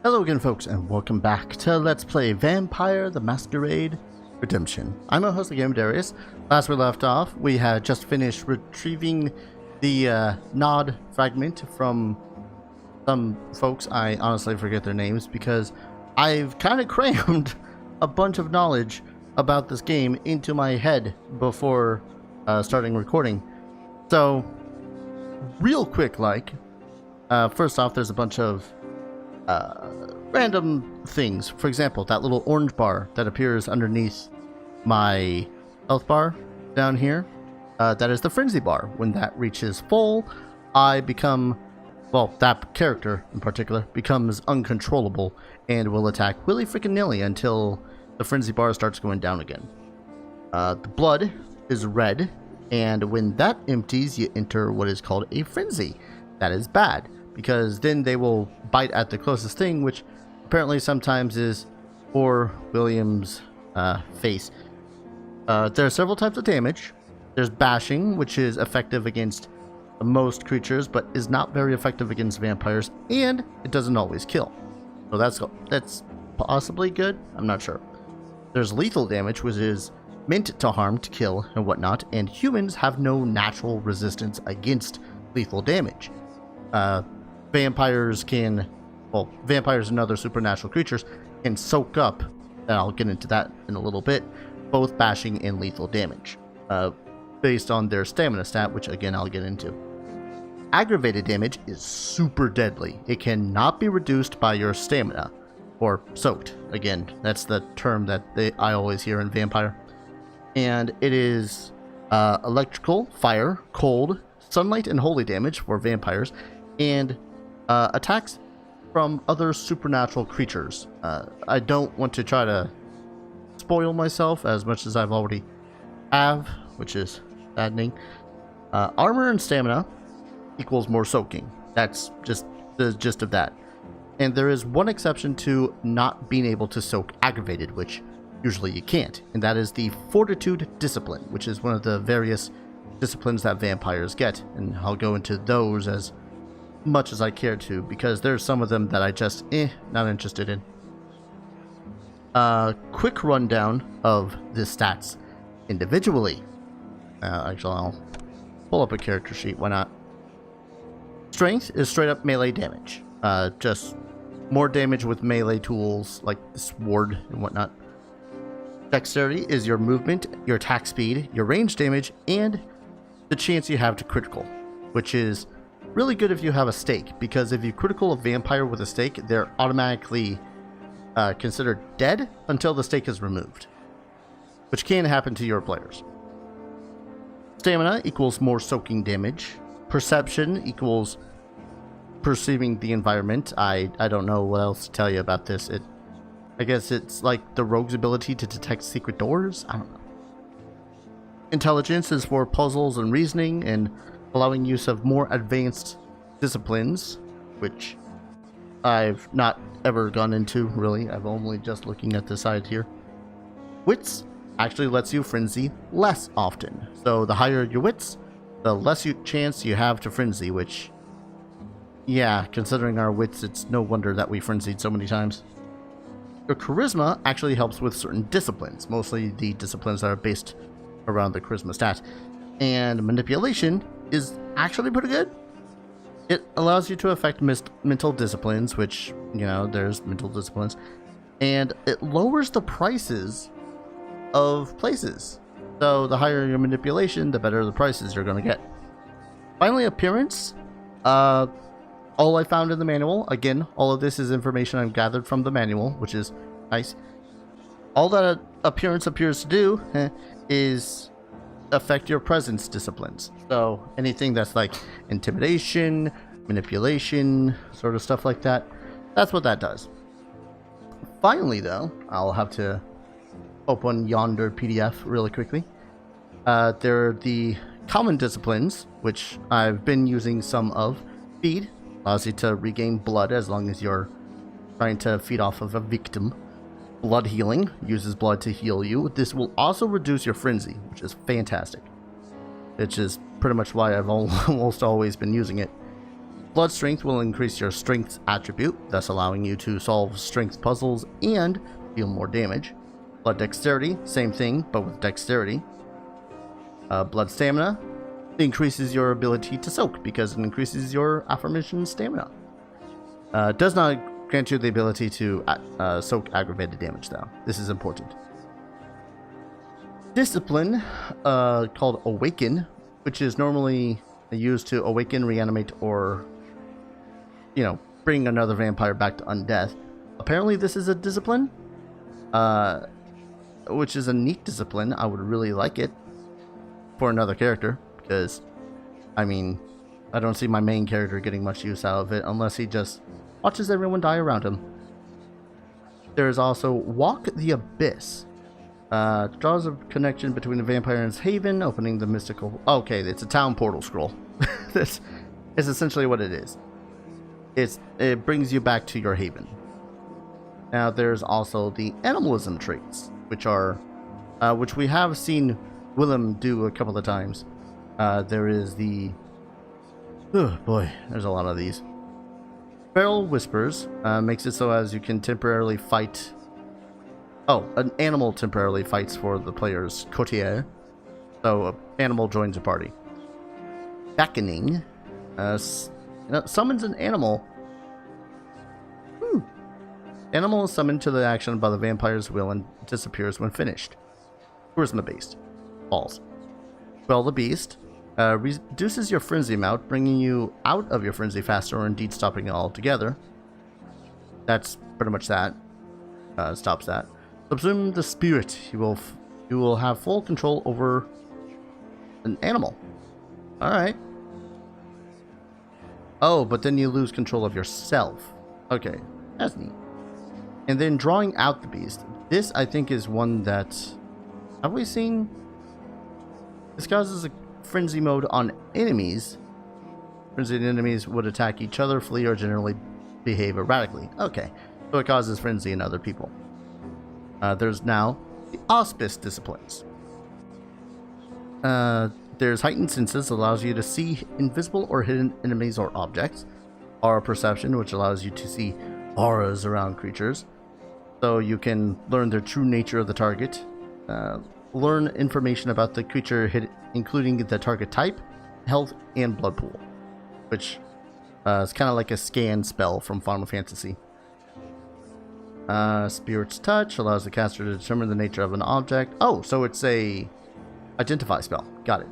Hello again folks, and welcome back to Let's Play Vampire the Masquerade Redemption. I'm your host again, Darius. Last we left off, we had just finished retrieving the nod fragment from some folks. I honestly forget their names because I've kind of crammed a bunch of knowledge about this game into my head before starting recording. So, real quick first off, there's a bunch of random things. For example, that little orange bar that appears underneath my health bar down here, that is the frenzy bar. When that reaches full, I become, well, that character in particular becomes uncontrollable and will attack willy freaking nilly until the frenzy bar starts going down again. The blood is red, and when that empties, you enter what is called a frenzy. That is bad, because then they will bite at the closest thing, which apparently sometimes is for William's face. There are several types of damage. There's bashing, which is effective against most creatures, but is not very effective against vampires, and it doesn't always kill. So that's possibly good. I'm not sure. There's lethal damage, which is meant to harm, to kill, and whatnot, and humans have no natural resistance against lethal damage. Vampires and other supernatural creatures can soak up, and I'll get into that in a little bit, both bashing and lethal damage, based on their stamina stat, which again I'll get into. Aggravated damage is super deadly. It cannot be reduced by your stamina, or soaked. Again, that's the term that I always hear in Vampire. And it is electrical, fire, cold, sunlight, and holy damage for vampires, and attacks from other supernatural creatures. I don't want to try to spoil myself as much as I've already have, which is saddening. Armor and stamina equals more soaking. That's just the gist of that. And there is one exception to not being able to soak aggravated, which usually you can't, and that is the fortitude discipline, which is one of the various disciplines that vampires get, and I'll go into those as much as I care to, because there's some of them that I just not interested in. Quick rundown of the stats individually. Actually, I'll pull up a character sheet, why not? Strength is straight up melee damage, just more damage with melee tools like the sword and whatnot. Dexterity is your movement, your attack speed, your range damage, and the chance you have to critical, which is really good if you have a stake, because if you critical a vampire with a stake, they're automatically considered dead until the stake is removed, which can happen to your players. Stamina equals more soaking damage. Perception equals perceiving the environment. I don't know what else to tell you about this. I guess it's like the rogue's ability to detect secret doors? I don't know. Intelligence is for puzzles and reasoning, and allowing use of more advanced disciplines, which I've not ever gone into, really. I've only just looking at the side here. Wits actually lets you frenzy less often. So the higher your wits, the less chance you have to frenzy, which, yeah, considering our wits, it's no wonder that we frenzied so many times. Your charisma actually helps with certain disciplines, mostly the disciplines that are based around the charisma stat. And manipulation is actually pretty good. It allows you to affect mental disciplines, which, you know, there's mental disciplines. And it lowers the prices of places. So the higher your manipulation, the better the prices you're going to get. Finally, appearance. All I found in the manual, again, all of this is information I've gathered from the manual, which is nice. All that appearance appears to do is affect your presence disciplines. So anything that's like intimidation, manipulation, sort of stuff like that, that's what that does. Finally, though, I'll have to open yonder PDF really quickly. There are the common disciplines, which I've been using some of. Feed allows you to regain blood as long as you're trying to feed off of a victim. Blood healing uses blood to heal you. This will also reduce your frenzy, which is fantastic. Which is pretty much why I've almost always been using it. Blood Strength will increase your Strength attribute, thus allowing you to solve Strength puzzles and deal more damage. Blood Dexterity, same thing, but with Dexterity. Blood Stamina increases your ability to soak because it increases your aforementioned stamina. Does not grant you the ability to soak aggravated damage, though. This is important. Discipline, called Awaken, which is normally used to awaken, reanimate, or, bring another vampire back to undeath. Apparently this is a discipline, which is a neat discipline. I would really like it for another character, because, I don't see my main character getting much use out of it unless he just watches everyone die around him. There's also Walk the Abyss. Draws a connection between the vampire and his haven, opening the mystical... Okay, it's a town portal scroll. This is essentially what it is. It brings you back to your haven. Now, there's also the animalism traits, which we have seen Golem do a couple of times. There is the... Oh boy, there's a lot of these. Feral Whispers makes it so as you can temporarily fight... Oh, an animal temporarily fights for the player's courtier. So, an animal joins a party. Beckoning summons an animal. Animal is summoned to the action by the vampire's will and disappears when finished. Charisma based. Falls. Quell the Beast reduces your frenzy amount, bringing you out of your frenzy faster, or indeed stopping it altogether. That's pretty much that. Stops that. Subsume the Spirit. You will have full control over an animal. Alright. Oh, but then you lose control of yourself. Okay, that's neat. And then Drawing Out the Beast. This, I think, is one that... Have we seen? This causes a frenzy mode on enemies. Frenzied enemies would attack each other, flee, or generally behave erratically. Okay, so it causes frenzy in other people. There's now the Auspice disciplines. There's Heightened Senses, allows you to see invisible or hidden enemies or objects. Aura Perception, which allows you to see auras around creatures, so you can learn the true nature of the target. Learn information about the creature, including the target type, health, and blood pool, which is kind of like a scan spell from Final Fantasy. Spirit's Touch allows the caster to determine the nature of an object. Oh, so it's a identify spell. Got it.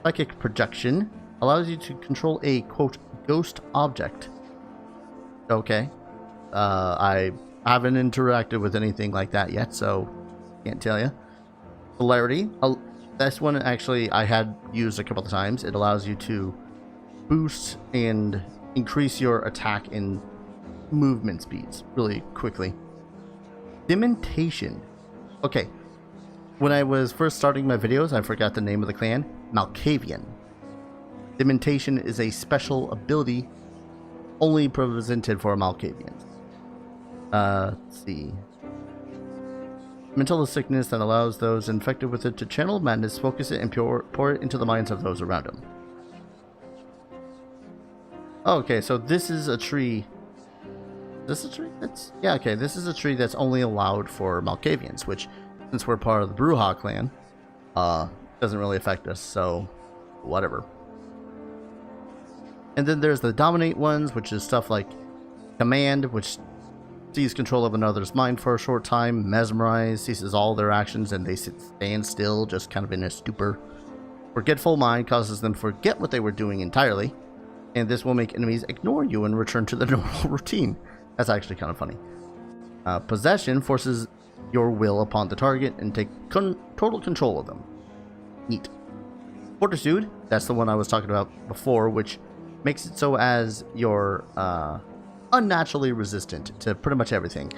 Psychic Projection allows you to control a, quote, ghost object. Okay. I haven't interacted with anything like that yet, so can't tell you. Celerity. This one actually I had used a couple of times. It allows you to boost and increase your attack in movement speeds really quickly. Dementation. Okay, when I was first starting my videos, I forgot the name of the clan. Malkavian. Dementation is a special ability only presented for Malkavians. Let's see. Mental sickness that allows those infected with it to channel madness, focus it, and pour it into the minds of those around them. Okay, so this is a tree. Is this a tree? Yeah, okay. This is a tree that's only allowed for Malkavians, which, since we're part of the Brujah clan, doesn't really affect us, so whatever. And then there's the Dominate ones, which is stuff like Command, which sees control of another's mind for a short time. Mesmerize ceases all their actions and they stand still, just kind of in a stupor. Forgetful Mind causes them to forget what they were doing entirely, and this will make enemies ignore you and return to their normal routine. That's actually kind of funny. Possession forces your will upon the target and take total control of them. Neat. Fortitude, that's the one I was talking about before, which makes it so as you're unnaturally resistant to pretty much everything,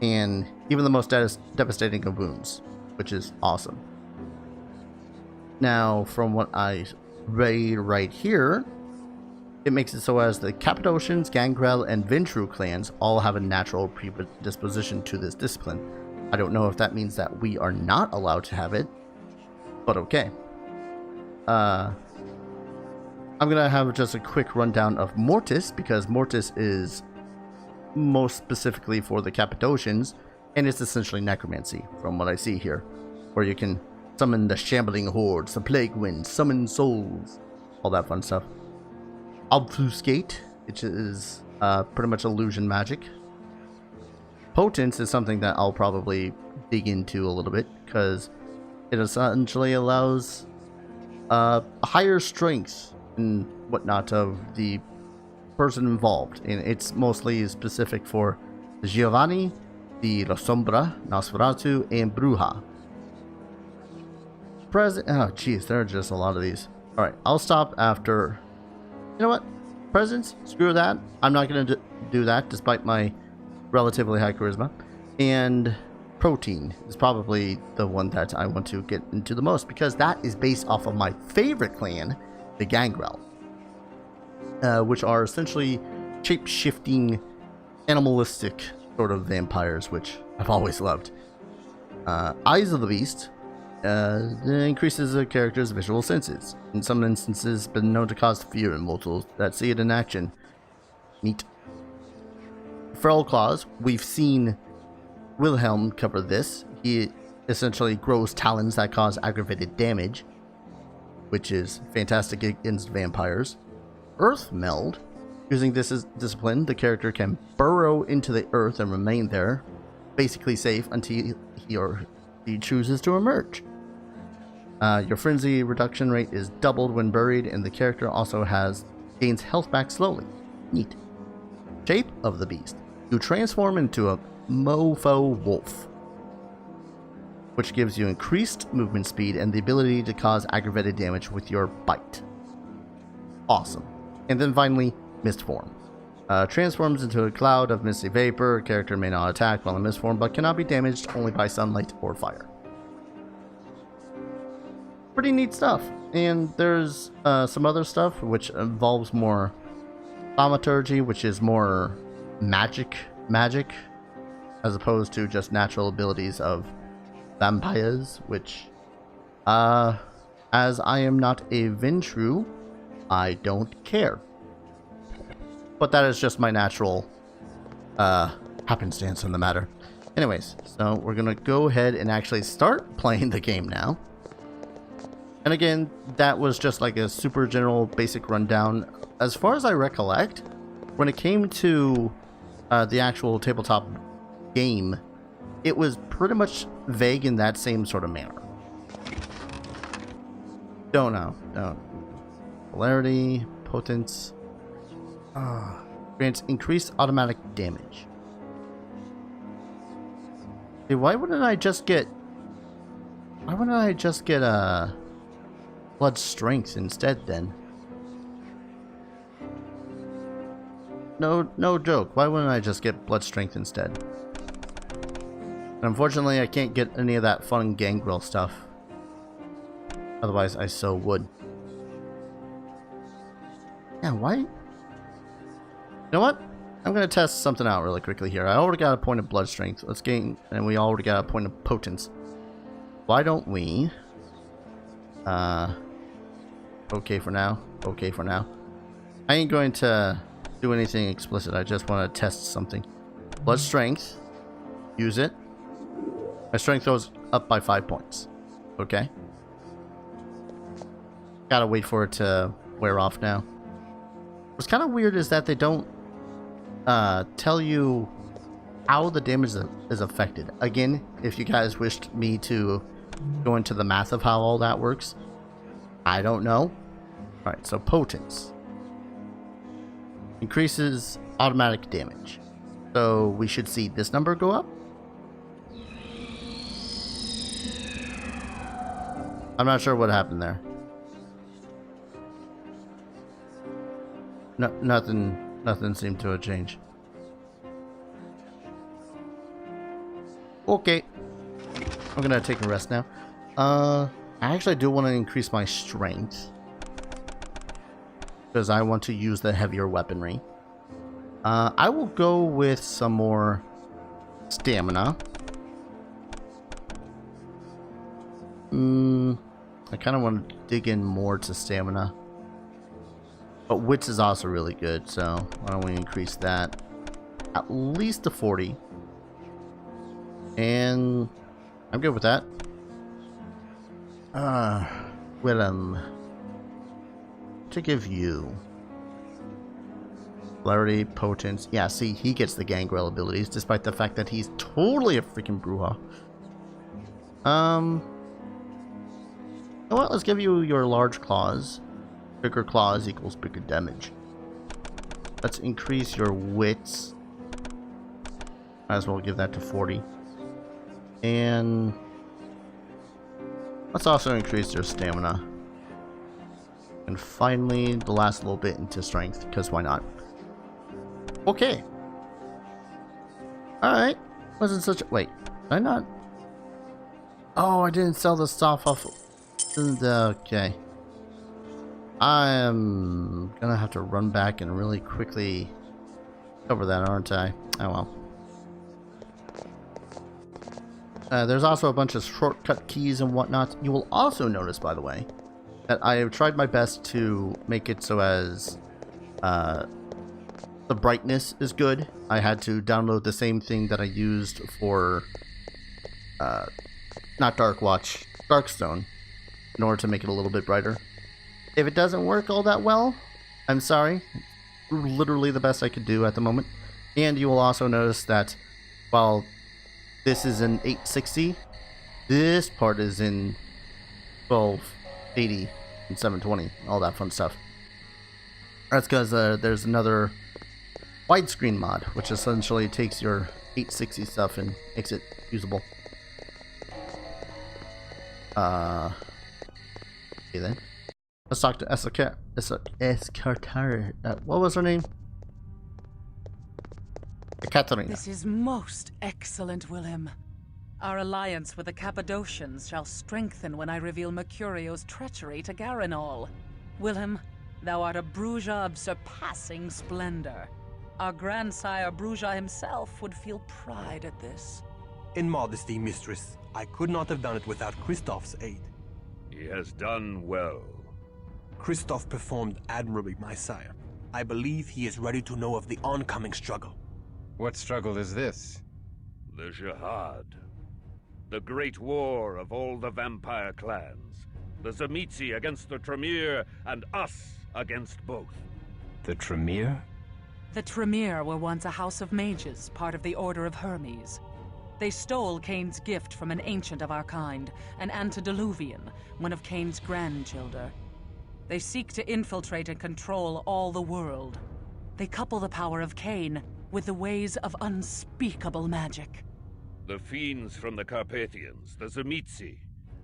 and even the most devastating of wounds, which is awesome. Now, from what I read right here, it makes it so as the Cappadocians, Gangrel, and Ventru clans all have a natural predisposition to this discipline. I don't know if that means that we are not allowed to have it, but okay. I'm I'm gonna have just a quick rundown of Mortis, because Mortis is most specifically for the Cappadocians, and it's essentially necromancy from what I see here, where you can summon the shambling hordes, the plague wind, summon souls, all that fun stuff. Obfuscate, which is pretty much illusion magic. Potence is something that I'll probably dig into a little bit, because it essentially allows higher strength and whatnot of the person involved, and it's mostly specific for Giovanni, the La Sombra, Nosferatu, and Bruja. Oh jeez, there are just a lot of these. Alright, I'll stop after. You know what? Presence? Screw that. I'm not going to do that, despite my relatively high charisma. And protein is probably the one that I want to get into the most, because that is based off of my favorite clan, the Gangrel. Which are essentially shape-shifting, animalistic sort of vampires, which I've always loved. Eyes of the Beast increases a character's visual senses. In some instances, been known to cause fear in mortals that see it in action. Neat. Feral Claws, we've seen Wilhelm cover this. He essentially grows talons that cause aggravated damage, which is fantastic against vampires. Earth Meld, using this as discipline, the character can burrow into the earth and remain there, basically safe until he or she chooses to emerge. Your frenzy reduction rate is doubled when buried, and the character also gains health back slowly. Neat. Shape of the Beast. You transform into a mofo wolf, which gives you increased movement speed and the ability to cause aggravated damage with your bite. Awesome. And then finally, Mist Form. Transforms into a cloud of misty vapor. A character may not attack while in mist form, but cannot be damaged only by sunlight or fire. Pretty neat stuff. And there's some other stuff which involves more thaumaturgy, which is more magic, as opposed to just natural abilities of vampires, which, as I am not a Ventru, I don't care. But that is just my natural happenstance in the matter. Anyways, so we're gonna go ahead and actually start playing the game now. And again, that was just like a super general basic rundown. As far as I recollect, when it came to the actual tabletop game, it was pretty much vague in that same sort of manner. Don't know. Polarity, potence. Grants increased automatic damage. Hey, why wouldn't I just get blood strength instead then? No joke. Why wouldn't I just get blood strength instead? And unfortunately, I can't get any of that fun gangrel stuff. Otherwise, I so would. Yeah, why? You know what? I'm going to test something out really quickly here. I already got a point of blood strength. Let's gain, and we already got a point of potence. Why don't we... okay for now. Okay for now. I ain't going to do anything explicit. I just want to test something. Blood strength. Use it. My strength goes up by 5 points. Okay. Gotta wait for it to wear off now. What's kind of weird is that they don't tell you how the damage is affected. Again, if you guys wished me to go into the math of how all that works, I don't know. Alright, so potence. Increases automatic damage. So we should see this number go up. I'm not sure what happened there. No, nothing seemed to have changed. Okay. I'm gonna take a rest now. I actually do want to increase my strength, because I want to use the heavier weaponry. I will go with some more stamina. I kind of want to dig in more to stamina. But wits is also really good, so why don't we increase that at least to 40. And I'm good with that. Willem, to give you Celerity, Potence. Yeah, see, he gets the Gangrel abilities, despite the fact that he's totally a freaking Bruja. Well, let's give you your large claws. Bigger claws equals bigger damage. Let's increase your wits. Might as well give that to 40. And let's also increase your stamina. And finally, the last little bit into strength, because why not? Okay. Alright. Wasn't such a... Wait. Did I not? Oh, I didn't sell the stuff off... Okay. I am gonna have to run back and really quickly cover that, aren't I? Oh well. There's also a bunch of shortcut keys and whatnot. You will also notice, by the way, that I have tried my best to make it so as the brightness is good. I had to download the same thing that I used for not Darkwatch, Darkstone, in order to make it a little bit brighter. If it doesn't work all that well, I'm sorry. Literally the best I could do at the moment. And you will also notice that while this is in 860, this part is in 1280 and 720, all that fun stuff. That's because there's another widescreen mod, which essentially takes your 860 stuff and makes it usable. Okay then. Let's talk to Ecatarina. What was her name? Ecatarina. This is most excellent, Willem. Our alliance with the Cappadocians shall strengthen when I reveal Mercurio's treachery to Garanol. Willem, thou art a Bruja of surpassing splendor. Our grandsire Bruja himself would feel pride at this. In modesty, mistress, I could not have done it without Christoph's aid. He has done well. Christoph performed admirably, my sire. I believe he is ready to know of the oncoming struggle. What struggle is this? The Jihad. The great war of all the vampire clans. The Tzimisce against the Tremere, and us against both. The Tremere? The Tremere were once a house of mages, part of the Order of Hermes. They stole Cain's gift from an ancient of our kind, an antediluvian, one of Cain's grandchildren. They seek to infiltrate and control all the world. They couple the power of Cain with the ways of unspeakable magic. The fiends from the Carpathians, the Tzimisce,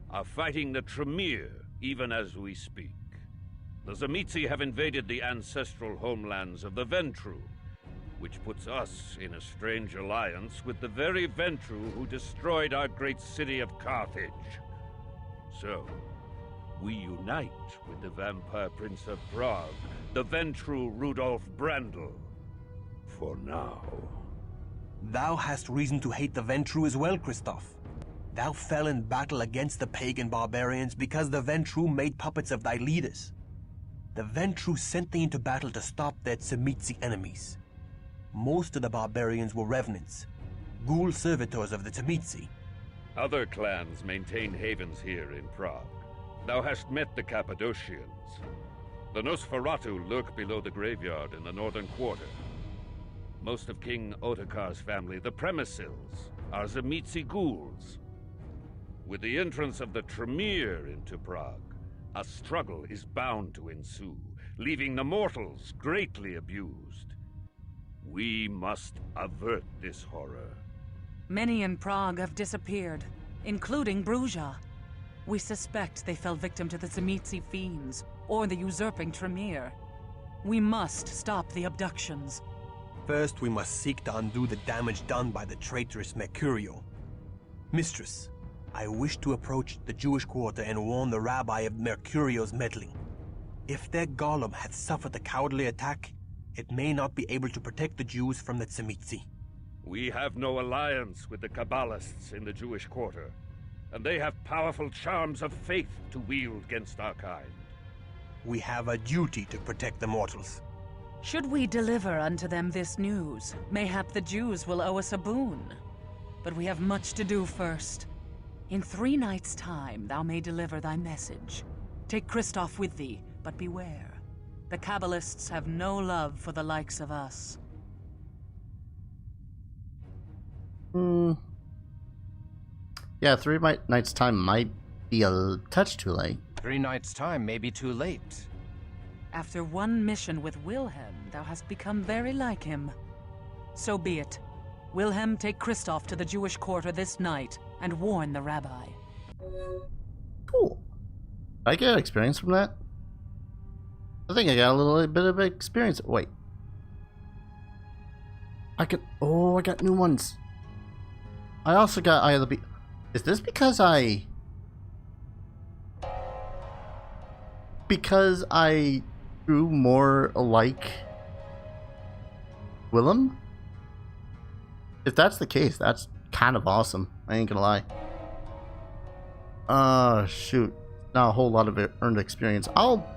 are fighting the Tremere even as we speak. The Tzimisce have invaded the ancestral homelands of the Ventru, which puts us in a strange alliance with the very Ventru who destroyed our great city of Carthage. So, we unite with the Vampire Prince of Prague, the Ventru Rudolf Brandl. For now. Thou hast reason to hate the Ventru as well, Christoph. Thou fell in battle against the pagan barbarians because the Ventru made puppets of thy leaders. The Ventru sent thee into battle to stop their Tzimisce enemies. Most of the barbarians were revenants, ghoul servitors of the Tzimisce. Other clans maintain havens here in Prague. Thou hast met the Cappadocians. The Nosferatu lurk below the graveyard in the northern quarter. Most of King Ottokar's family, the Premissils, are Tzimisce ghouls. With the entrance of the Tremere into Prague, a struggle is bound to ensue, leaving the mortals greatly abused. We must avert this horror. Many in Prague have disappeared, including Bruja. We suspect they fell victim to the Tzimisce fiends, or the usurping Tremere. We must stop the abductions. First, we must seek to undo the damage done by the traitorous Mercurio. Mistress, I wish to approach the Jewish quarter and warn the rabbi of Mercurio's meddling. If their Golem hath suffered a cowardly attack, it may not be able to protect the Jews from the Tzimisce. We have no alliance with the Kabbalists in the Jewish quarter, and they have powerful charms of faith to wield against our kind. We have a duty to protect the mortals. Should we deliver unto them this news, mayhap the Jews will owe us a boon. But we have much to do first. In 3 nights' time thou may deliver thy message. Take Kristoff with thee, but beware. The Kabbalists have no love for the likes of us. Yeah, 3 nights' time might be a touch too late. 3 nights' time may be too late. After one mission with Wilhelm, thou hast become very like him. So be it. Wilhelm, take Kristoff to the Jewish quarter this night and warn the rabbi. Cool. Did I get experience from that? I think I got a little bit of experience. Wait. I got new ones. I also got Eye of the Beast. Is this because I grew more like Willem? If that's the case, that's kind of awesome. I ain't gonna lie. Shoot. Not a whole lot of earned experience. I'll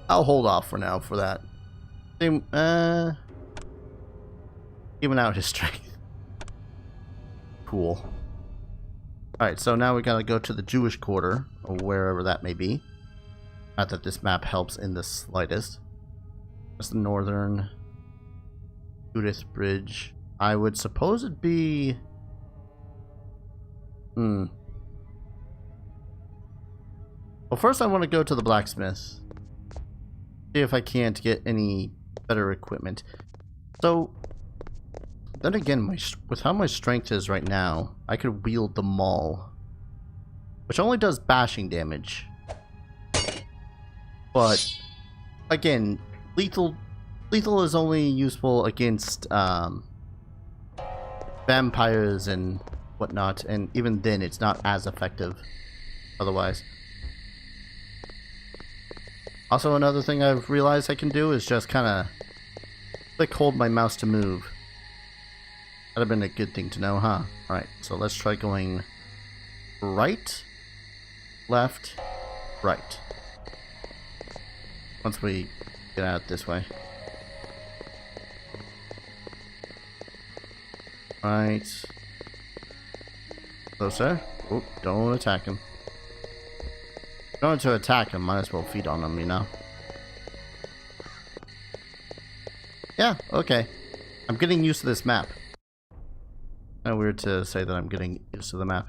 hold off for now for that. Same, even out his strength. Cool. Alright, so now we gotta go to the Jewish quarter, or wherever that may be. Not that this map helps in the slightest. That's the northern Judith Bridge. I would suppose it'd be... Well, first I want to go to the blacksmith. See if I can't get any better equipment. So, then again, with how my strength is right now, I could wield the maul, which only does bashing damage. But again, lethal is only useful against vampires and whatnot, and even then, it's not as effective. Otherwise. Also, another thing I've realized I can do is just kind of hold my mouse to move. That'd have been a good thing to know, huh? Alright, so let's try going right, left, right. Once we get out this way. Right. Closer. Oh, don't attack him. Going to attack him, might as well feed on him, you know? Yeah, okay. I'm getting used to this map. Kind of weird to say that I'm getting used to the map.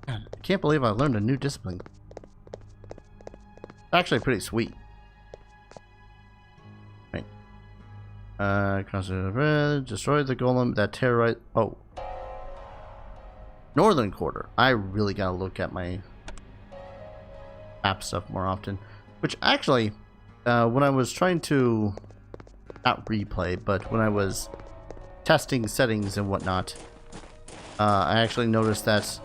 God, I can't believe I learned a new discipline. It's actually pretty sweet. Right. Cross the bridge, destroy the golem that terrorized... Oh. Northern quarter. I really gotta look at my map stuff more often. Which actually, when I was trying to... Not replay, but when I was testing settings and whatnot, I actually noticed that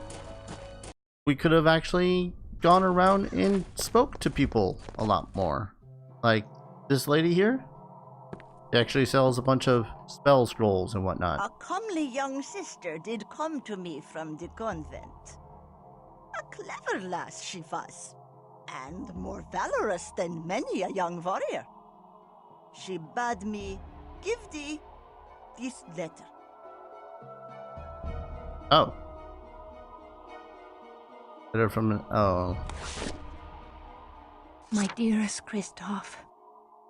we could have actually gone around and spoke to people a lot more. Like this lady here, she actually sells a bunch of spell scrolls and whatnot. A comely young sister did come to me from the convent. A clever lass she was, and more valorous than many a young warrior. She bade me give thee this letter. Oh. Letter from... Oh. My dearest Kristoff,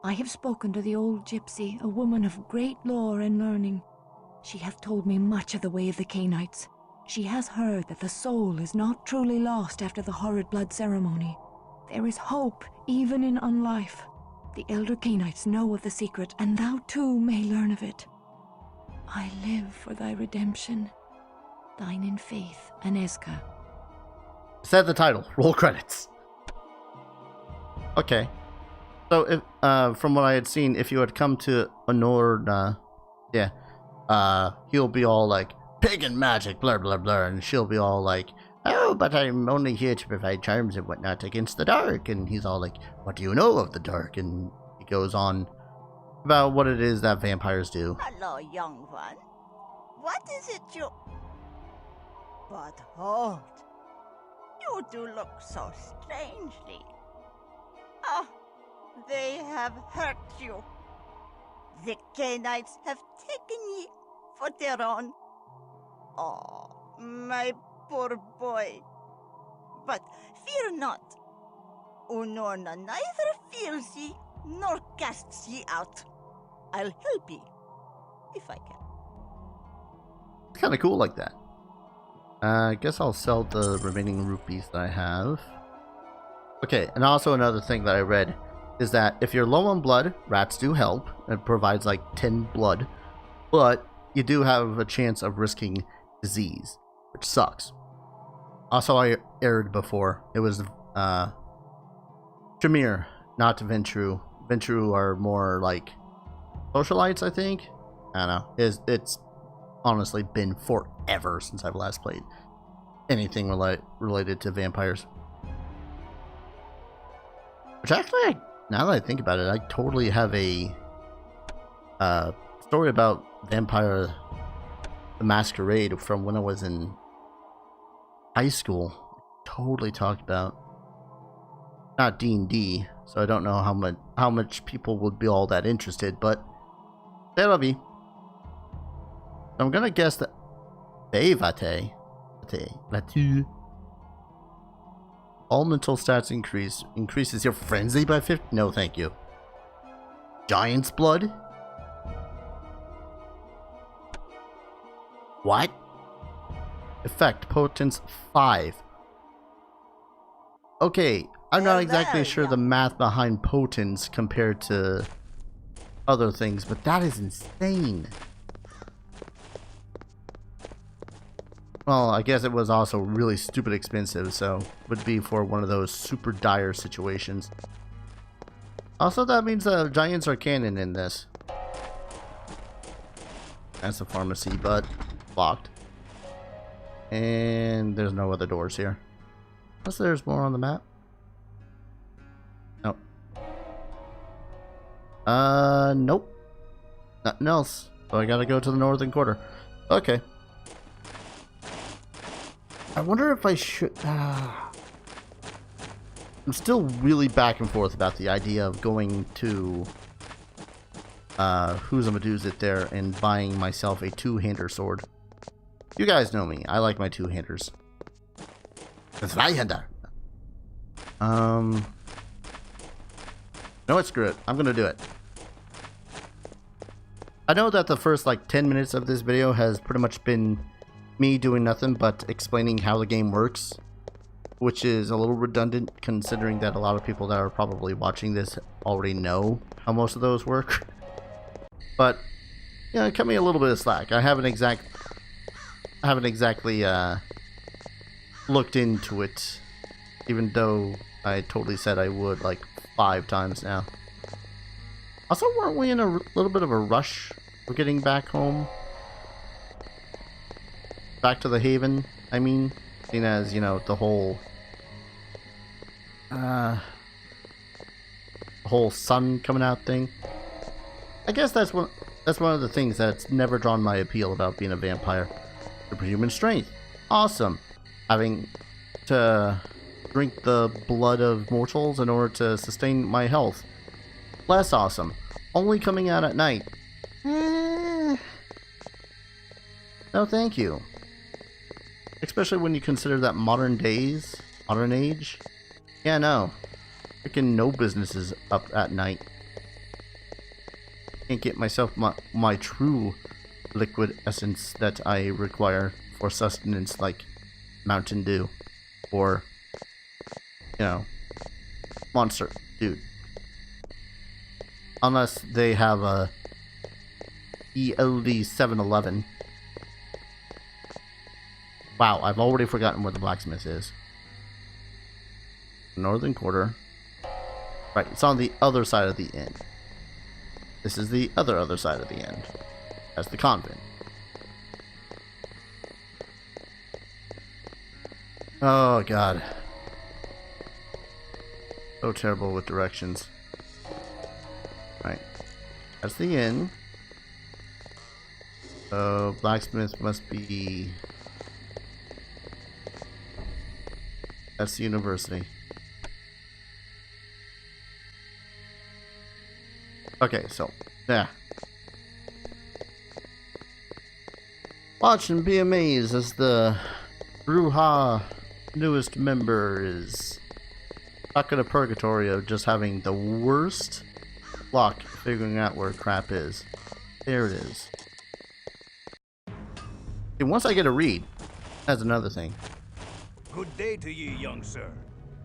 I have spoken to the old gypsy, a woman of great lore and learning. She hath told me much of the way of the Cainites. She has heard that the soul is not truly lost after the horrid blood ceremony. There is hope even in unlife. The elder Cainites know of the secret, and thou too may learn of it. I live for thy redemption. Thine in faith, Aneska. Said the title. Roll credits. Okay. So, if, from what I had seen, if you had come to Honor, he'll be all like, pagan magic, blah, blah, blah, and she'll be all like, oh, but I'm only here to provide charms and whatnot against the dark, and he's all like, what do you know of the dark? And he goes on about what it is that vampires do. Hello, young one. What is it you... But hold. You do look so strangely. Oh, they have hurt you. The Canaanites have taken ye for their own. Oh, my poor boy. But fear not. Unorna neither fears ye nor casts ye out. I'll help ye, if I can. It's kind of cool like that. I guess I'll sell the remaining rupees that I have. Okay, and also another thing that I read is that if you're low on blood, rats do help. It provides like 10 blood, but you do have a chance of risking disease, which sucks. Also, I erred before. It was Tremere, not Ventru. Ventru are more like socialites, I think. I don't know. It's honestly been forever since I've last played anything related to vampires. Which actually, now that I think about it, I totally have a story about Vampire the Masquerade from when I was in high school. Totally talked about. Not D&D, so I don't know how much people would be all that interested, but that'll be. I'm gonna guess that Vate. All mental stats increases your frenzy by 50. No, thank you. Giant's blood? What? Effect potence 5. Okay, I'm not exactly sure the math behind potence compared to other things, but that is insane. Well, I guess it was also really stupid expensive, so would be for one of those super dire situations. Also, that means giants are canon in this. That's a pharmacy, but locked. And there's no other doors here. Unless there's more on the map. Nope. Nope. Nothing else. So I gotta go to the northern quarter. Okay. I wonder if I should... I'm still really back and forth about the idea of going to Who's it there and buying myself a two-hander sword. You guys know me. I like my two-handers. Zweihander. No, screw it. I'm gonna do it. I know that the first like 10 minutes of this video has pretty much been me doing nothing but explaining how the game works, which is a little redundant considering that a lot of people that are probably watching this already know how most of those work. But yeah, cut me a little bit of slack. I haven't exactly looked into it, even though I totally said I would like 5 times now. Also, weren't we in a little bit of a rush for getting back home? Back to the Haven, I mean, seeing as, you know, the whole sun coming out thing. I guess that's one of the things that's never drawn my appeal about being a vampire. Superhuman strength, awesome. Having to drink the blood of mortals in order to sustain my health, less awesome. Only coming out at night. No, thank you. Especially when you consider that modern age. Yeah, no. Freaking no business is up at night. Can't get myself my true liquid essence that I require for sustenance, like Mountain Dew or, you know, Monster, dude. Unless they have a ELD 7-Eleven. Wow, I've already forgotten where the blacksmith is. Northern quarter. Right, it's on the other side of the inn. This is the other side of the inn. That's the convent. Oh god. So terrible with directions. Right. That's the inn. So blacksmith must be... That's the university. Okay, so, yeah. Watch and be amazed as the Bruja newest member is stuck in a purgatory of just having the worst luck figuring out where crap is. There it is. And once I get a read, that's another thing. Good day to ye, young sir.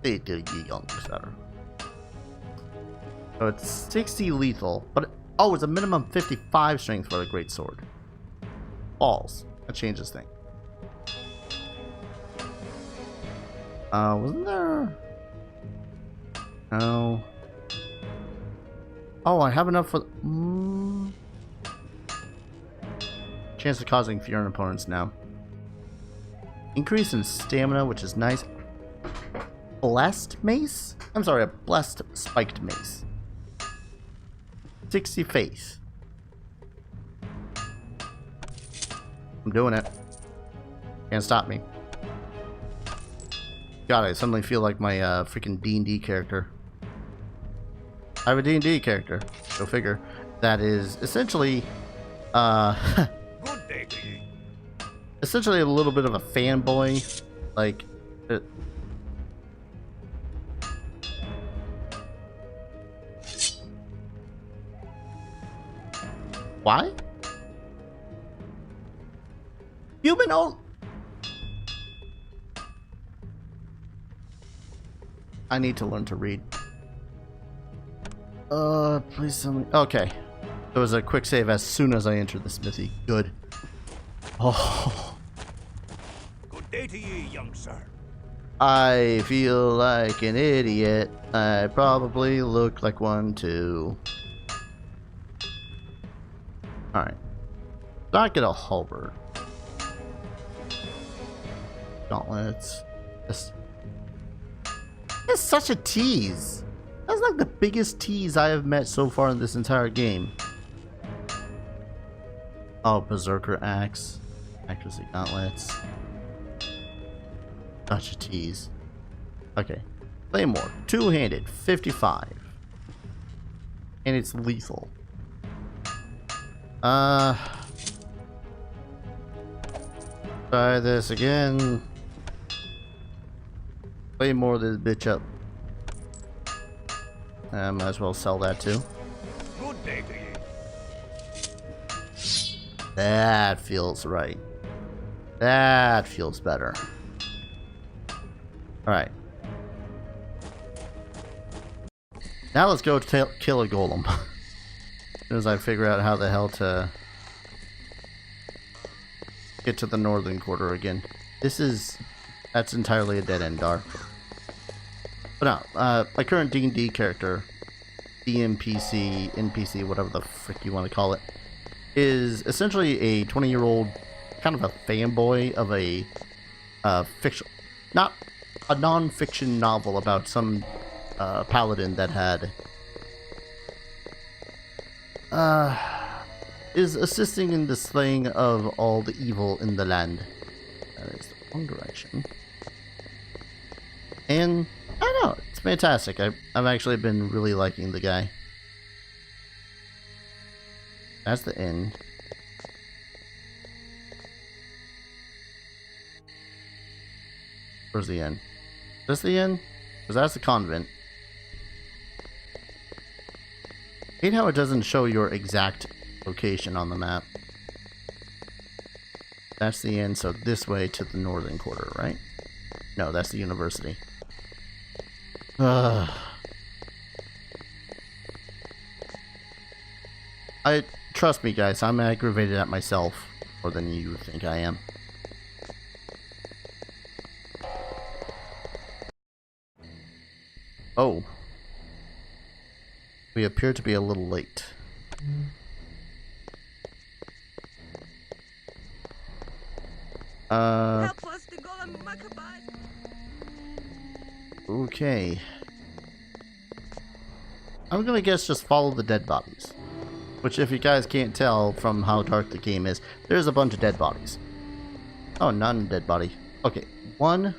Hey, did ye young sir. So it's 60 lethal, but oh, it's a minimum 55 strength for the great sword. Balls. That changes things. Wasn't there? No. Oh, I have enough for. Chance of causing fear in opponents now. Increase in stamina, which is nice. Blessed mace? I'm sorry, a blessed spiked mace. 60 faith. I'm doing it. Can't stop me. God, I suddenly feel like my freaking D&D character. I have a D&D character. Go figure. That is essentially, Good day to ye. essentially a little bit of a fanboy. Like, why? Human old. I need to learn to read. Please tell me. Okay. It was a quick save as soon as I entered the smithy. Good. Oh. Good day to ye, young sir. I feel like an idiot. I probably look like one too. Alright. Not get a halberd. Gauntlets. This. It's such a tease. That's like the biggest tease I have met so far in this entire game. Oh, Berserker Axe. Accuracy Gauntlets. Such a tease. Okay. Claymore. Two-handed. 55. And it's lethal. Try this again. Claymore this bitch up. I might as well sell that too. Good day to ye. That feels right. That feels better. Alright. Now let's go kill a golem. As soon as I figure out how the hell to get to the northern quarter again. That's entirely a dead end, Dar. But no, my current D&D character, DMPC, NPC, whatever the frick you want to call it, is essentially a 20-year-old, kind of a fanboy of a fiction, not a non-fiction novel about some paladin that had is assisting in the slaying of all the evil in the land. That is the wrong direction. And I don't know, it's fantastic. I've actually been really liking the guy. That's the end. Where's the end? Is this the end? Because that's the convent. I hate how it doesn't show your exact location on the map. That's the end, so this way to the northern quarter, right? No, that's the university. Trust me, guys, I'm aggravated at myself more than you think I am. Oh. We appear to be a little late. Help us, the Golem Maccabees. Okay. I'm gonna guess just follow the dead bodies. Which, if you guys can't tell from how dark the game is, there's a bunch of dead bodies. Oh, non-dead body. Okay, one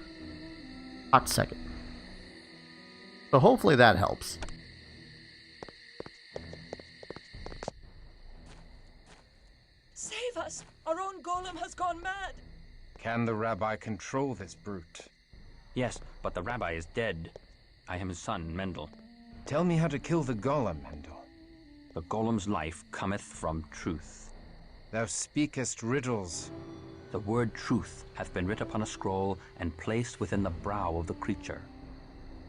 hot second. So hopefully that helps. Shifas! Our own golem has gone mad! Can the rabbi control this brute? Yes, but the rabbi is dead. I am his son, Mendel. Tell me how to kill the golem, Mendel. The golem's life cometh from truth. Thou speakest riddles. The word truth hath been writ upon a scroll and placed within the brow of the creature.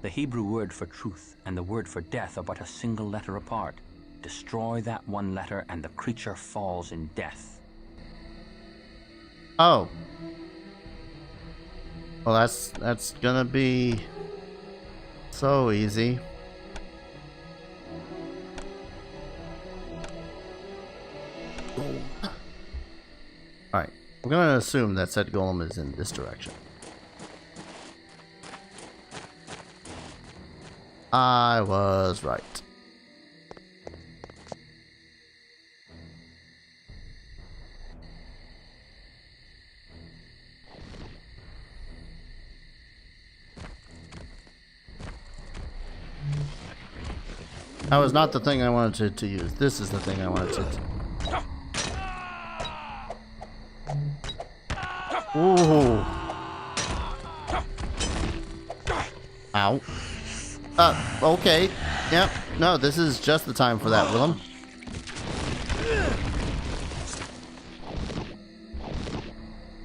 The Hebrew word for truth and the word for death are but a single letter apart. Destroy that one letter and the creature falls in death. Oh. Well, that's gonna be so easy. Alright, we're gonna assume that said golem is in this direction. I was right. That was not the thing I wanted to use. This is the thing I wanted to. Ooh. Ow. Okay. Yep. No, this is just the time for that, Willem.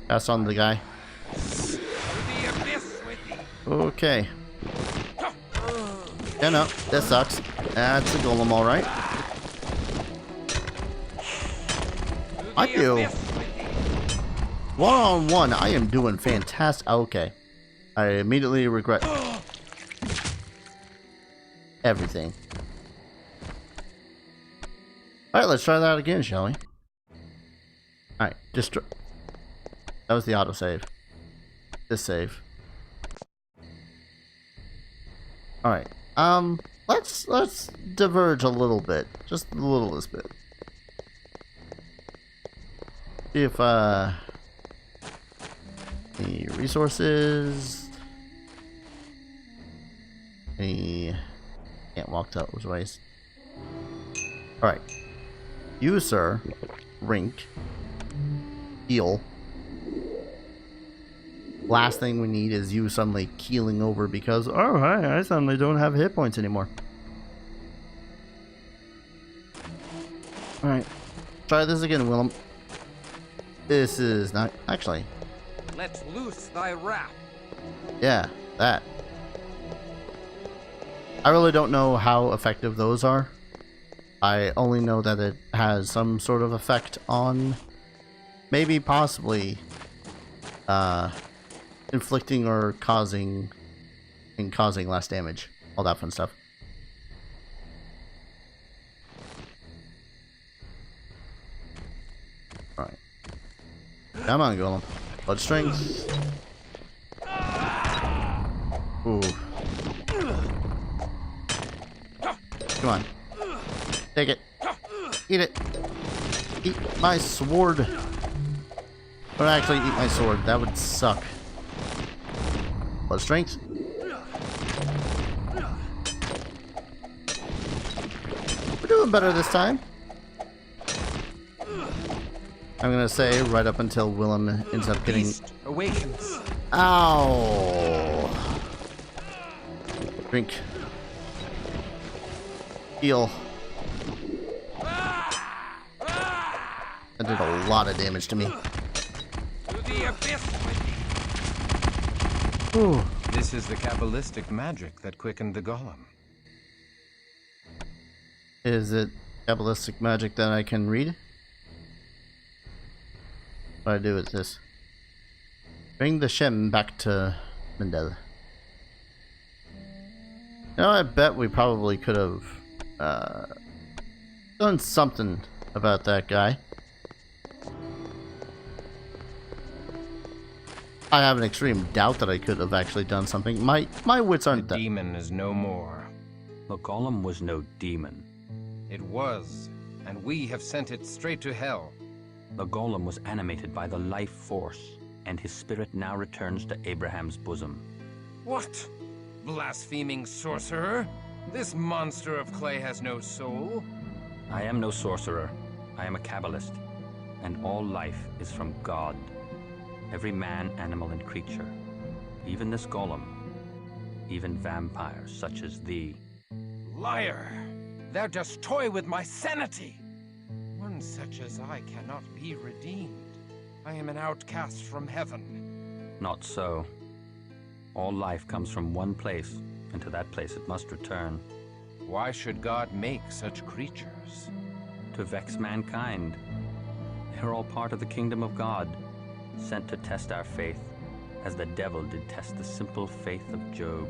Pass on the guy. Okay. Yeah, no, this sucks. That's a golem, alright. I feel... one-on-one, I am doing fantastic. Okay. I immediately regret... everything. Alright, let's try that again, shall we? Alright, destroy... That was the autosave. This save. Alright. Let's diverge a little bit. Just the littlest bit. See if the resources. Can't walk those ways. Alright. You, sir, Rink. Heal. Last thing we need is you suddenly keeling over because, oh, hi, I suddenly don't have hit points anymore. Alright. Try this again, Willem. This is not... Actually. Let's loose thy wrath. Yeah, that. I really don't know how effective those are. I only know that it has some sort of effect on... maybe, possibly... inflicting or causing less damage. All that fun stuff. Alright. Come on, Golem. Blood strength. Ooh. Come on. Take it. Eat it. Eat my sword. Don't actually eat my sword. That would suck. Blood strength. We're doing better this time. I'm gonna say right up until Willem ends up getting... awakens. Ow! Drink. Heal. That did a lot of damage to me. Ooh. This is the Kabbalistic magic that quickened the golem. Is it Kabbalistic magic that I can read? What do I do with this? Bring the Shem back to Mendel. You know, I bet we probably could have done something about that guy. I have an extreme doubt that I could have actually done something. My wits aren't The that. demon is no more. The golem was no demon. It was, and we have sent it straight to hell. The golem was animated by the life force, and his spirit now returns to Abraham's bosom. What? Blaspheming sorcerer? This monster of clay has no soul. I am no sorcerer. I am a Kabbalist. and all life is from God. Every man, animal, and creature, even this golem, even vampires such as thee. Liar! Thou dost toy with my sanity! One such as I cannot be redeemed. I am an outcast from heaven. Not so. All life comes from one place, and to that place it must return. Why should God make such creatures? To vex mankind. They're all part of the kingdom of God, sent to test our faith, as the devil did test the simple faith of Job.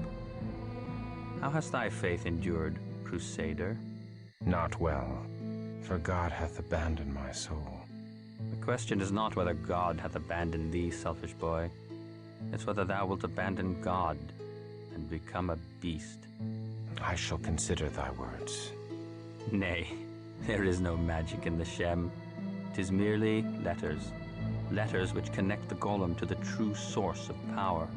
How hast thy faith endured, Crusader? Not well, for God hath abandoned my soul. The question is not whether God hath abandoned thee, selfish boy. It's whether thou wilt abandon God and become a beast. I shall consider thy words. Nay, there is no magic in the Shem. 'Tis merely letters. Letters which connect the golem to the true source of power.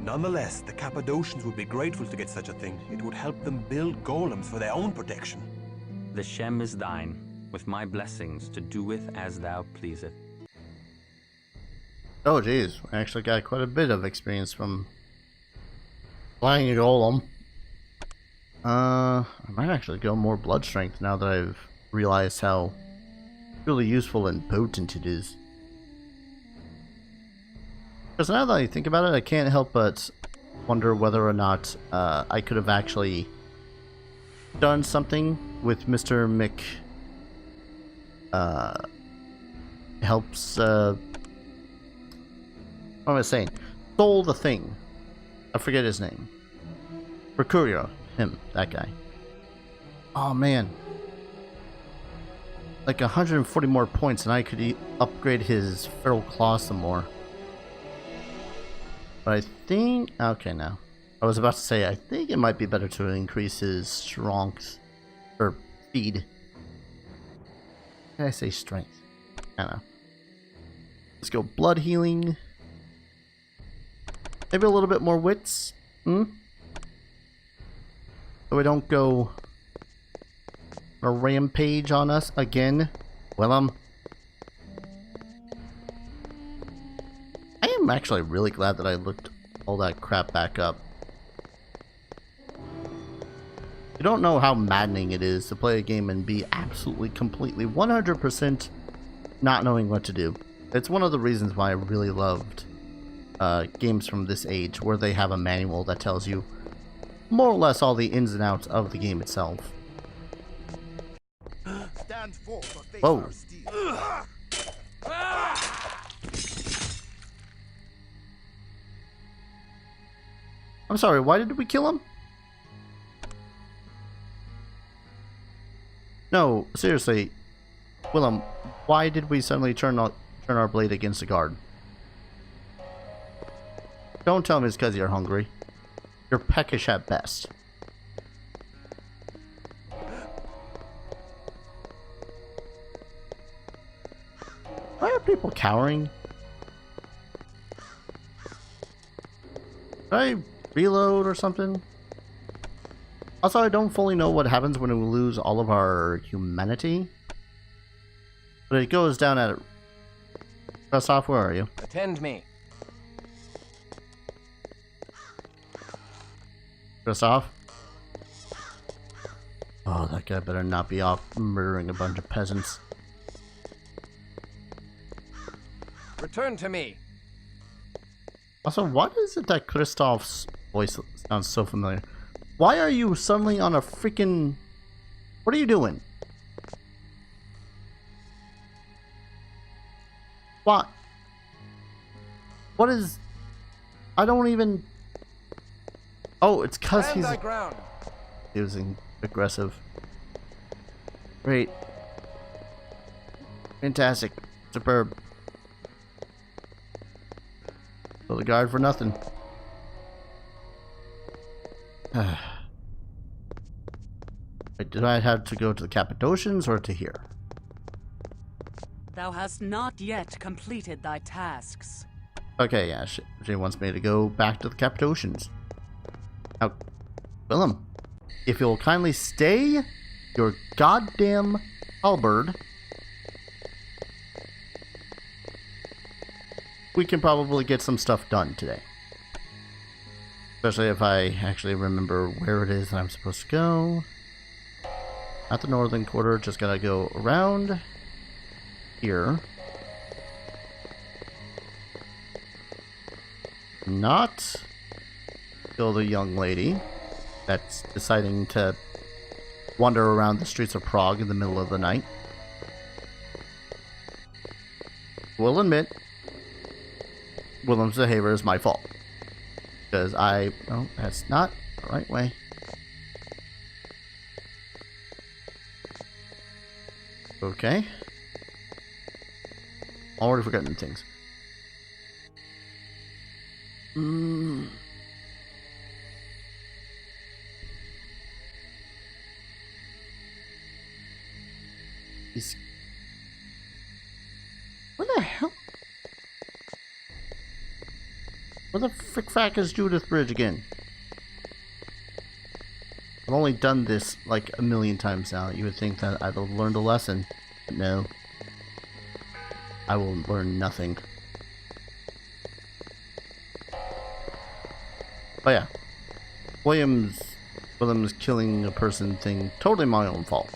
Nonetheless, the Cappadocians would be grateful to get such a thing. It would help them build golems for their own protection. The Shem is thine, with my blessings to do with as thou pleaseth. Oh geez, I actually got quite a bit of experience from flying a golem. I might actually go more blood strength now that I've realized how really useful and potent it is. Because now that I think about it, I can't help but wonder whether or not I could have actually done something with Mr. Mick. Helps, what am I saying? Stole the thing. I forget his name. Mercurio. Him. That guy. Oh man. Like 140 more points and I could upgrade his feral claw some more. But I think... Okay, now. I was about to say, I think it might be better to increase his strength. Or speed. Did I say strength? I don't know. Let's go blood healing. Maybe a little bit more wits. So we don't go a rampage on us again. Well, I am actually really glad that I looked all that crap back up. You don't know how maddening it is to play a game and be absolutely, completely, 100% not knowing what to do. It's one of the reasons why I really loved games from this age, where they have a manual that tells you more or less all the ins and outs of the game itself. Stand forth or face Whoa. our steel. I'm sorry, why did we kill him? No, seriously, Willem, why did we suddenly turn our blade against the guard? Don't tell me it's because you're hungry. You're peckish at best. Why are people cowering? Did I reload or something? Also, I don't fully know what happens when we lose all of our humanity. But it goes down at... Christoph, where are you? Attend me. Christoph? Oh, that guy better not be off murdering a bunch of peasants. Return to me. Also, why is it that Christoph's voice sounds so familiar? Why are you suddenly on a freaking... What are you doing? What? What is... I don't even... Oh, it's because Stand he's thy ground. using aggressive. Great. Fantastic. Superb. So the guard for nothing. Wait, did I have to go to the Cappadocians or to here? Thou hast not yet completed thy tasks. Okay, yeah, she wants me to go back to the Cappadocians. Now, Willem, if you'll kindly stay your goddamn halberd. we can probably get some stuff done today. Especially if I actually remember where it is that I'm supposed to go. At the northern quarter, just gotta go around here. Not kill the young lady that's deciding to wander around the streets of Prague in the middle of the night. Will admit, Willem's behavior is my fault. Because no, that's not the right way. Okay. Already forgotten things. What the hell? Where the frick-frack is Judith Bridge again? I've only done this like a million times now. You would think that I'd have learned a lesson. But no. I will learn nothing. But yeah. Willem's killing a person thing, totally my own fault.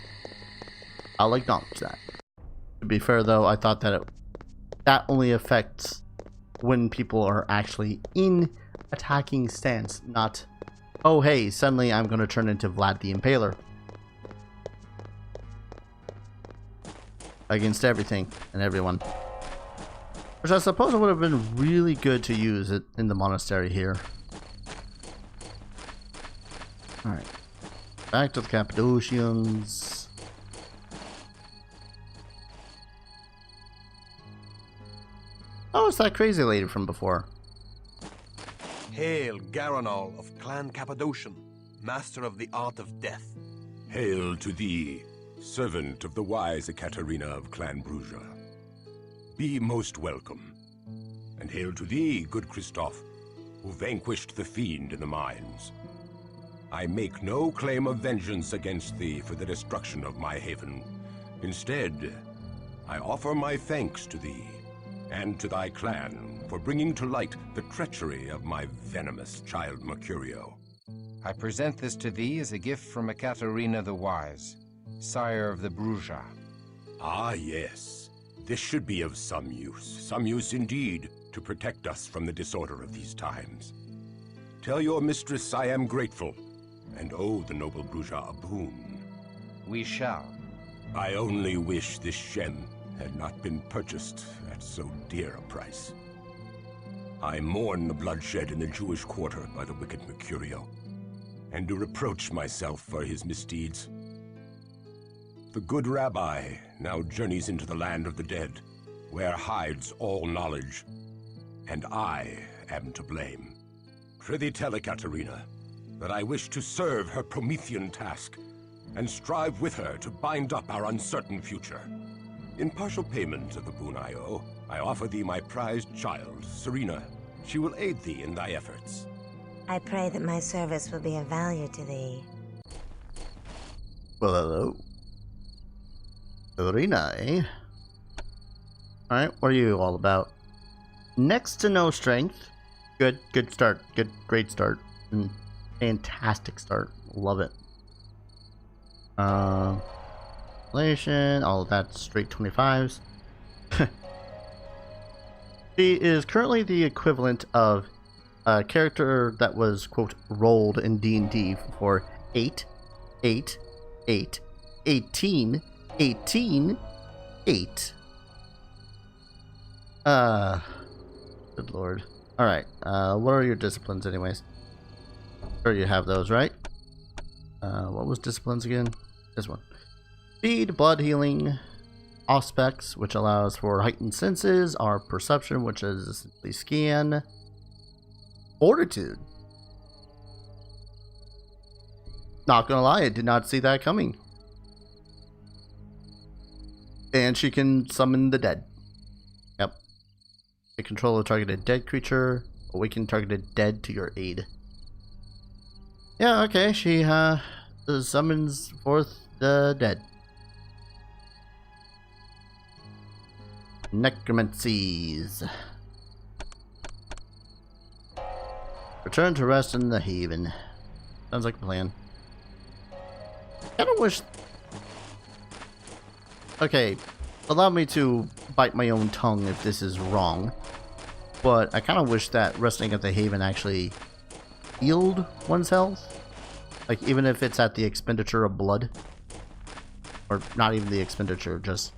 I'll acknowledge that. To be fair though, I thought that that only affects when people are actually in attacking stance, not, oh hey, suddenly I'm gonna turn into Vlad the Impaler. Against everything and everyone. Which I suppose it would have been really good to use it in the monastery here. Alright. Back to the Cappadocians. Oh, it's that crazy lady from before. Hail, Garanal of Clan Cappadocian, master of the art of death. Hail to thee, servant of the wise Ecatarina of Clan Bruja. Be most welcome. And hail to thee, good Christoph, who vanquished the fiend in the mines. I make no claim of vengeance against thee for the destruction of my haven. Instead, I offer my thanks to thee and to thy clan for bringing to light the treachery of my venomous child Mercurio. I present this to thee as a gift from Ecatarina the Wise, sire of the Bruja. Ah, yes. This should be of some use indeed, to protect us from the disorder of these times. Tell your mistress I am grateful, and owe the noble Bruja a boon. We shall. I only wish this gem had not been purchased at so dear a price. I mourn the bloodshed in the Jewish quarter by the wicked Mercurio, and do reproach myself for his misdeeds. The good rabbi now journeys into the land of the dead, where hides all knowledge, and I am to blame. Prithee tell Ecatarina that I wish to serve her Promethean task, and strive with her to bind up our uncertain future. In partial payment of the boon I owe, I offer thee my prized child, Serena. She will aid thee in thy efforts. I pray that my service will be of value to thee. Well, hello. Serena, eh? Alright, what are you all about? Next to no strength. Good start. Great start. Fantastic start. Love it. Relation, all of that straight 25s. She is currently the equivalent of a character that was, quote, rolled in D&D for 8, 8, 8, 18, 18, 8. Good lord. Alright, what are your disciplines anyways? Sure you have those, right? What was disciplines again? This one. Speed, blood healing, Auspex, which allows for heightened senses, our perception, which is simply scan, fortitude. Not gonna lie, I did not see that coming. And she can summon the dead. Yep. They control a targeted dead creature, awaken targeted dead to your aid. Yeah, okay, she summons forth the dead. Necromancies. Return to rest in the haven. Sounds like a plan. Kinda wish... Okay, allow me to bite my own tongue if this is wrong. But I kinda wish that resting at the haven actually healed one's health. Like, even if it's at the expenditure of blood. Or not even the expenditure, just...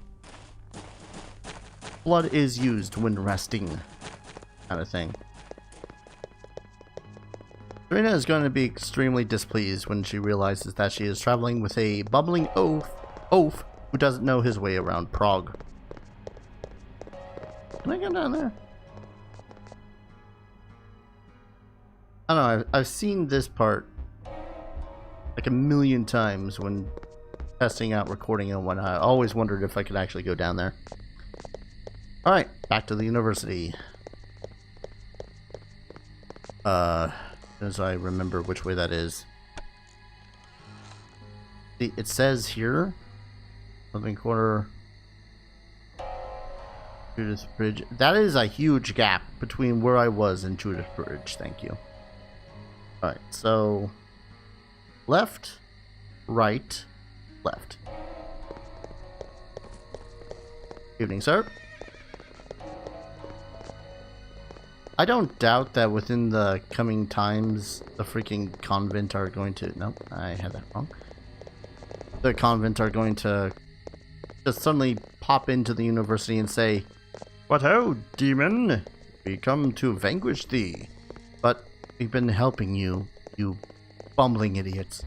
blood is used when resting. Kind of thing. Serena is going to be extremely displeased when she realizes that she is traveling with a bubbling oaf who doesn't know his way around Prague. Can I go down there? I don't know, I've seen this part like a million times when testing out recording and whatnot. I always wondered if I could actually go down there. Alright, back to the university. As I remember which way that is. See, it says here, living quarter, Judith Bridge. That is a huge gap between where I was and Judith Bridge. Thank you. Alright, so left, right, left. Evening, sir. I don't doubt that within the coming times, the freaking convent are going to... Nope, I had that wrong. The convent are going to just suddenly pop into the university and say, "What ho, demon? We come to vanquish thee. But we've been helping you, you bumbling idiots."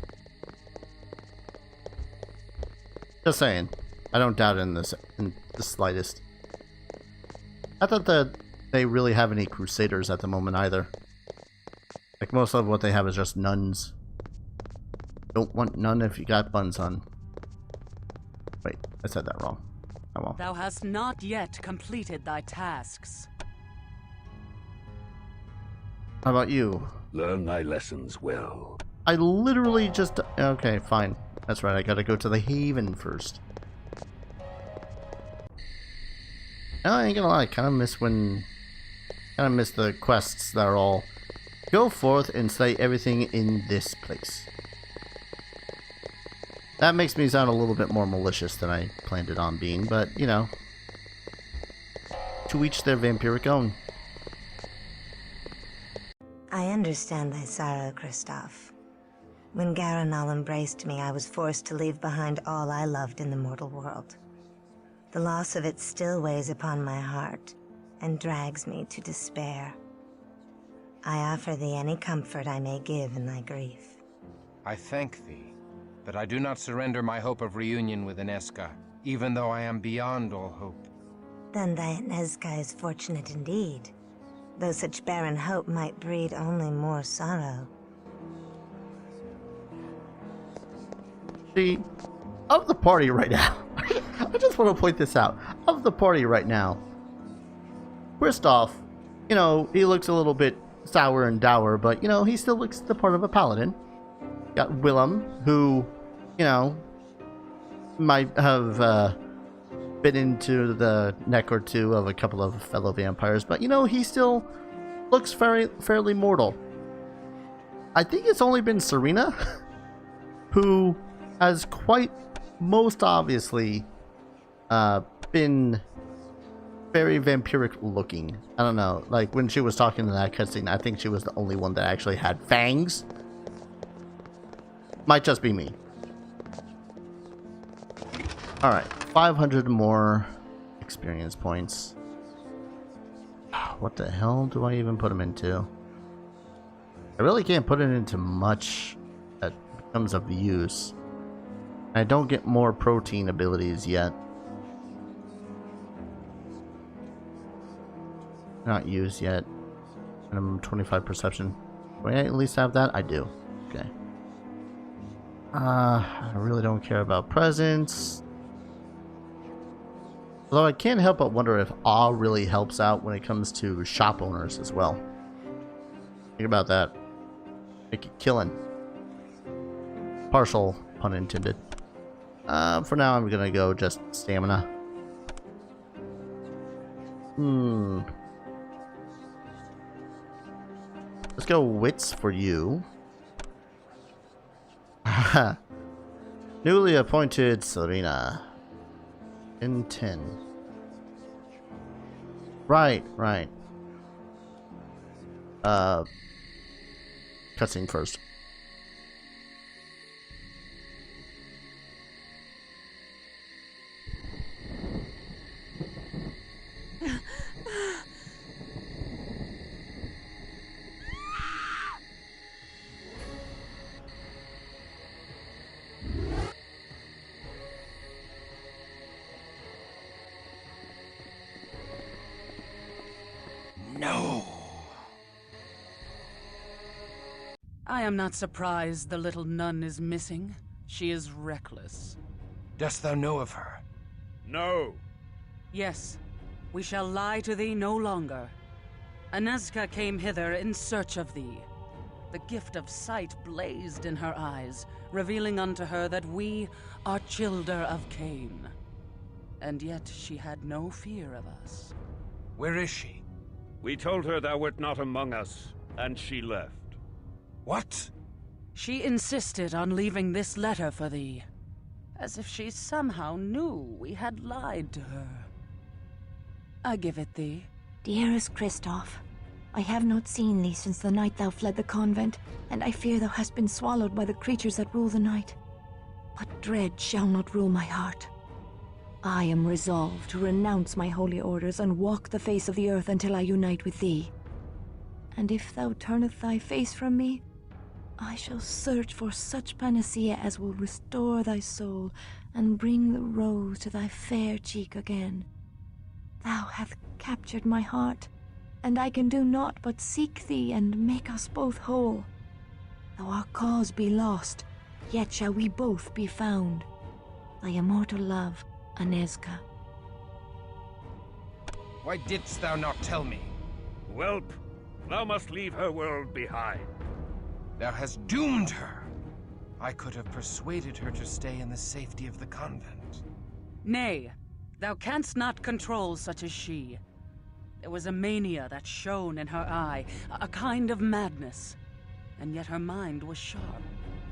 Just saying. I don't doubt it in the slightest. I thought that they really have any crusaders at the moment either. Like, most of what they have is just nuns. Don't want none if you got buns on. Wait, I said that wrong. Oh well. Thou hast not yet completed thy tasks. How about you? Learn thy lessons well. I literally just... Okay, fine. That's right, I gotta go to the haven first. I ain't gonna lie, kinda miss the quests that are all go forth and slay everything in this place. That makes me sound a little bit more malicious than I planned it on being, but you know, to each their vampiric own. I understand thy sorrow, Kristoff. When Garanal embraced me, I was forced to leave behind all I loved in the mortal world. The loss of it still weighs upon my heart and drags me to despair. I offer thee any comfort I may give in thy grief. I thank thee, but I do not surrender my hope of reunion with Ineska, even though I am beyond all hope. Then thy Ineska is fortunate indeed, though such barren hope might breed only more sorrow. See, of the party right now, I just want to point this out. Of the party right now, Kristoff, you know, he looks a little bit sour and dour, but, you know, he still looks the part of a paladin. Got Willem, who, you know, might have bit into the neck or two of a couple of fellow vampires, but, you know, he still looks fairly mortal. I think it's only been Serena who has quite most obviously been very vampiric looking. I don't know, like when she was talking in that cutscene, I think she was the only one that actually had fangs. Might just be me. Alright, 500 more experience points. What the hell do I even put them into? I really can't put it into much that becomes of use. I don't get more protein abilities yet. Not used yet. And I'm 25 perception. Do I at least have that? I do. Okay. I really don't care about presents. Although I can't help but wonder if awe really helps out when it comes to shop owners as well. Think about that. Make it killing. Partial pun intended. For now, I'm gonna go just stamina. Let's go wits for you. Newly appointed Serena. In 10. Right. Cutscene first. No. I am not surprised the little nun is missing. She is reckless. Dost thou know of her? No. Yes, we shall lie to thee no longer. Anezka came hither in search of thee. The gift of sight blazed in her eyes, revealing unto her that we are childer of Cain. And yet she had no fear of us. Where is she? We told her thou wert not among us, and she left. What? She insisted on leaving this letter for thee, as if she somehow knew we had lied to her. I give it thee. Dearest Kristoff, I have not seen thee since the night thou fled the convent, and I fear thou hast been swallowed by the creatures that rule the night. But dread shall not rule my heart. I am resolved to renounce my holy orders and walk the face of the earth until I unite with thee. And if thou turneth thy face from me, I shall search for such panacea as will restore thy soul and bring the rose to thy fair cheek again. Thou hast captured my heart, and I can do naught but seek thee and make us both whole. Though our cause be lost, yet shall we both be found. Thy immortal love, Anezka. Why didst thou not tell me? Whelp, thou must leave her world behind. Thou hast doomed her. I could have persuaded her to stay in the safety of the convent. Nay, thou canst not control such as she. There was a mania that shone in her eye, a kind of madness. And yet her mind was sharp,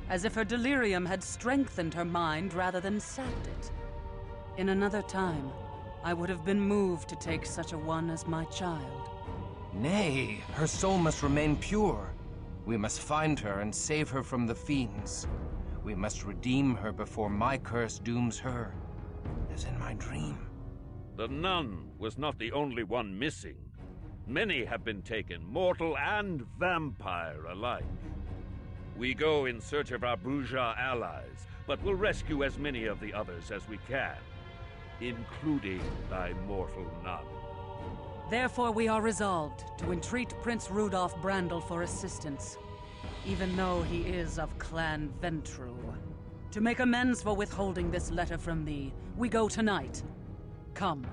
as if her delirium had strengthened her mind rather than sapped it. In another time, I would have been moved to take such a one as my child. Nay, her soul must remain pure. We must find her and save her from the fiends. We must redeem her before my curse dooms her, as in my dream. The nun was not the only one missing. Many have been taken, mortal and vampire alike. We go in search of our bourgeois allies, but will rescue as many of the others as we can, including thy mortal nun. Therefore we are resolved to entreat Prince Rudolph Brandel for assistance, even though he is of Clan Ventru. To make amends for withholding this letter from thee, we go tonight. Come.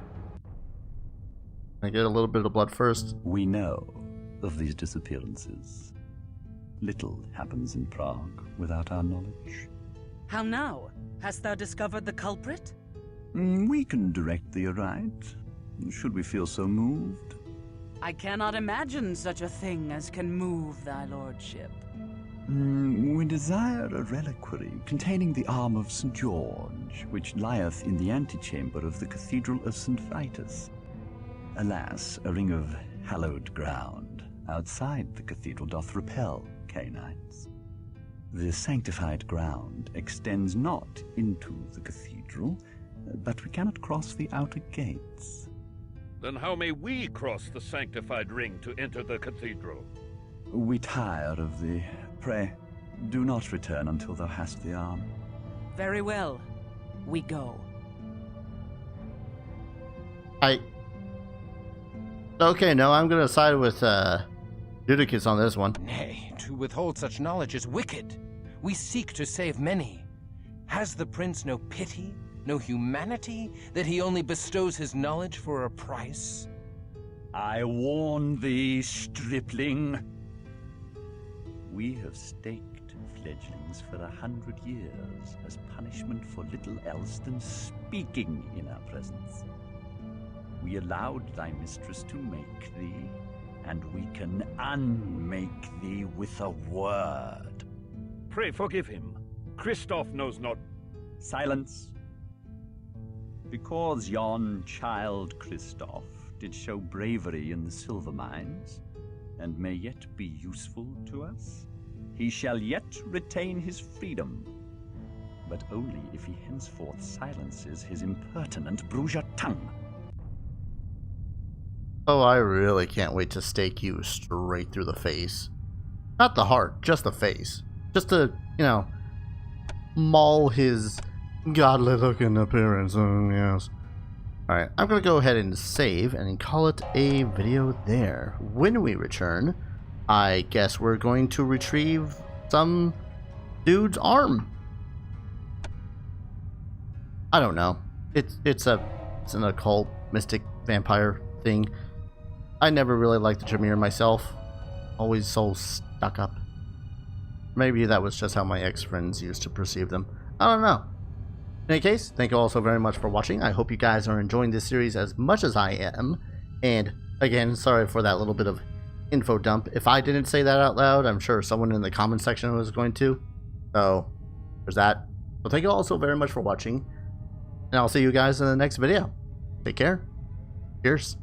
I get a little bit of blood first. We know of these disappearances. Little happens in Prague without our knowledge. How now? Hast thou discovered the culprit? We can direct thee aright, should we feel so moved. I cannot imagine such a thing as can move thy lordship. We desire a reliquary containing the arm of St. George, which lieth in the antechamber of the Cathedral of St. Vitus. Alas, a ring of hallowed ground outside the cathedral doth repel canines. The sanctified ground extends not into the cathedral, but we cannot cross the outer gates. Then how may we cross the sanctified ring to enter the cathedral? We tire of thee. Pray, do not return until thou hast the arm. Very well. We go. Okay, no, I'm gonna side with Judicus on this one. Nay, to withhold such knowledge is wicked. We seek to save many. Has the prince no pity, no humanity, that he only bestows his knowledge for a price? I warn thee, stripling. We have staked fledglings for 100 years as punishment for little else than speaking in our presence. We allowed thy mistress to make thee, and we can unmake thee with a word. Pray forgive him. Christoph knows not. Silence. Because yon child Christoph did show bravery in the silver mines, and may yet be useful to us, he shall yet retain his freedom, but only if he henceforth silences his impertinent Bruger tongue. Oh, I really can't wait to stake you straight through the face. Not the heart, just the face. Just to, maul his godly looking appearance. Yes. Alright, I'm going to go ahead and save and call it a video there. When we return, I guess we're going to retrieve some dude's arm. I don't know. It's an occult, mystic, vampire thing. I never really liked the Tremere myself. Always so stuck up. Maybe that was just how my ex-friends used to perceive them. I don't know. In any case, thank you all so very much for watching. I hope you guys are enjoying this series as much as I am. And again, sorry for that little bit of info dump. If I didn't say that out loud, I'm sure someone in the comment section was going to. So, there's that. So thank you all so very much for watching. And I'll see you guys in the next video. Take care. Cheers.